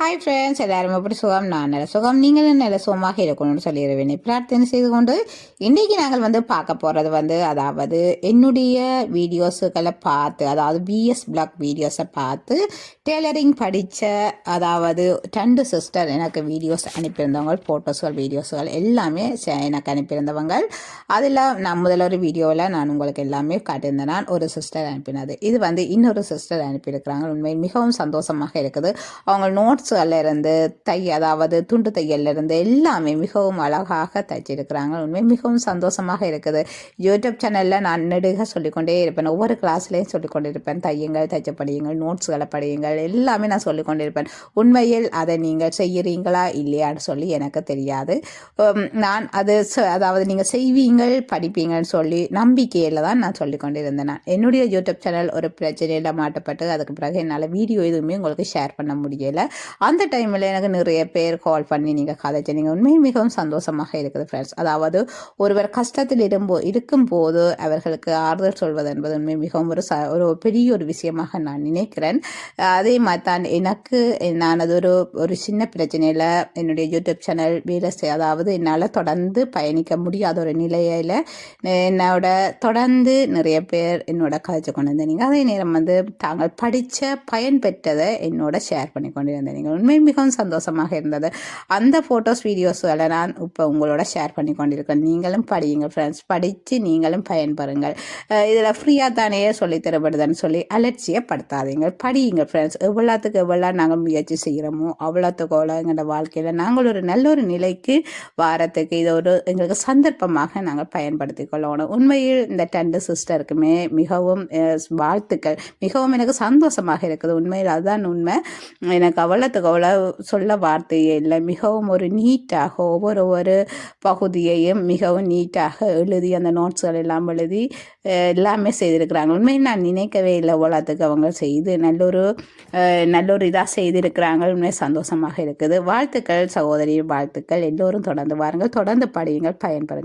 Hi friends, எல்லாரும் எப்படி சுகம்? நான் நல்ல சுகம், நீங்களும் நல்ல சுகமாக இருக்கணும்னு சொல்லிடுவேன் பிரார்த்தனை செய்து கொண்டு இன்றைக்கி நாங்கள் பார்க்க போகிறது அதாவது என்னுடைய வீடியோஸுகளை பார்த்து, அதாவது பிஎஸ் பிளாக் வீடியோஸை பார்த்து டெய்லரிங் படித்த அதாவது 2 சிஸ்டர் எனக்கு வீடியோஸ் அனுப்பியிருந்தவங்க, ஃபோட்டோஸ்கள் வீடியோஸ்கள் எல்லாமே எனக்கு அனுப்பியிருந்தவங்க. அதில் நான் முதல்ல ஒரு வீடியோவில் நான் உங்களுக்கு எல்லாமே காட்டியிருந்தேன். நான் ஒரு சிஸ்டர் அனுப்பினது, இது இன்னொரு சிஸ்டர் அனுப்பியிருக்கிறாங்க. உண்மையில் மிகவும் சந்தோஷமாக இருக்குது. அவங்க நோட்ஸுகளிலிருந்து அதாவது துண்டு தையலிருந்து எல்லாமே மிகவும் அழகாக தைச்சிருக்கிறாங்க. உண்மை மிகவும் சந்தோஷமாக இருக்குது. யூடியூப் சேனலில் நான் நெடுக சொல்லிக்கொண்டே இருப்பேன், ஒவ்வொரு கிளாஸ்லேயும் சொல்லிக்கொண்டு இருப்பேன், தையுங்கள், தைச்ச படியுங்கள், நோட்ஸுகளை படியுங்கள், எல்லாமே நான் சொல்லிக்கொண்டு இருப்பேன். உண்மையில் அதை நீங்கள் செய்கிறீங்களா இல்லையான்னு சொல்லி எனக்கு தெரியாது. நான் அதாவது நீங்கள் செய்வீங்கள் படிப்பீங்கன்னு சொல்லி நம்பிக்கையில் தான் நான் சொல்லிக்கொண்டு இருந்தேன். நான் என்னுடைய யூடியூப் சேனல் ஒரு பிரச்சனையில் மாட்டப்பட்டு அதுக்கு பிறகு என்னால் வீடியோ எதுவுமே உங்களுக்கு ஷேர் பண்ண முடியலை. அந்த டைமில் எனக்கு நிறைய பேர் கால் பண்ணி நீங்கள் கதைச்சு நீங்கள் உண்மையில் மிகவும் சந்தோஷமாக இருக்குது ஃப்ரெண்ட்ஸ். அதாவது ஒருவர் கஷ்டத்தில் இருக்கும்போது அவர்களுக்கு ஆறுதல் சொல்வது என்பது உண்மை மிகவும் ஒரு பெரிய ஒரு விஷயமாக நான் நினைக்கிறேன். அதே மாதிரி தான் நான் அது ஒரு சின்ன பிரச்சனையில் என்னுடைய யூடியூப் சேனல் அதாவது என்னால் தொடர்ந்து பயணிக்க முடியாத ஒரு நிலையில் என்னோட தொடர்ந்து நிறைய பேர் என்னோட கதைச்சு கொண்டு வந்தீங்க. அதே நேரம் தாங்கள் படித்த பயன்பெற்றதை என்னோட ஷேர் பண்ணி கொண்டு வந்தீங்க. உண்மை மிகவும் சந்தோஷமாக இருந்தது. அந்த ஃபோட்டோஸ் வீடியோஸ்களை நான் இப்போ உங்களோட ஷேர் பண்ணி கொண்டிருக்கேன். நீங்களும் படியுங்க ஃப்ரெண்ட்ஸ், படித்து நீங்களும் பயன்பெறுங்கள். இதில் ஃப்ரீயாக தானே சொல்லித்தரப்படுதுன்னு சொல்லி அலட்சியப்படுத்தாதீங்க, படியுங்க ஃப்ரெண்ட்ஸ். எவ்வளோ நாங்கள் முயற்சி செய்கிறோமோ அவ்வளோத்துக்கோல எங்களோட வாழ்க்கையில் நாங்கள் ஒரு நல்ல ஒரு நிலைக்கு வாரத்துக்கு இது எங்களுக்கு சந்தர்ப்பமாக நாங்கள் பயன்படுத்தி கொள்ளணும். உண்மையில் இந்த 2 சிஸ்டருக்குமே மிகவும் வாழ்த்துக்கள். மிகவும் எனக்கு சந்தோஷமாக இருக்குது. உண்மையில் அதுதான் உண்மை. எனக்கு அவ்வளோத்துக்கு அவ்வளோ சொல்ல வார்த்தையே இல்லை. மிகவும் ஒரு நீட்டாக ஒவ்வொரு பகுதியையும் மிகவும் நீட்டாக எழுதி அந்த நோட்ஸ்கள் எல்லாம் எழுதி எல்லாமே செய்திருக்கிறாங்க. உண்மையில் நான் நினைக்கவே இல்லை அவ்வளோத்துக்கு அவங்க செய்து நல்ல ஒரு இதாக செய்திருக்கிறாங்க. உண்மையை சந்தோஷமாக இருக்குது. வாழ்த்துக்கள் சகோதரி, வாழ்த்துக்கள். எல்லோரும் தொடர்ந்து வாருங்கள், தொடர்ந்து படியுங்கள், பயன்பெறுங்கள்.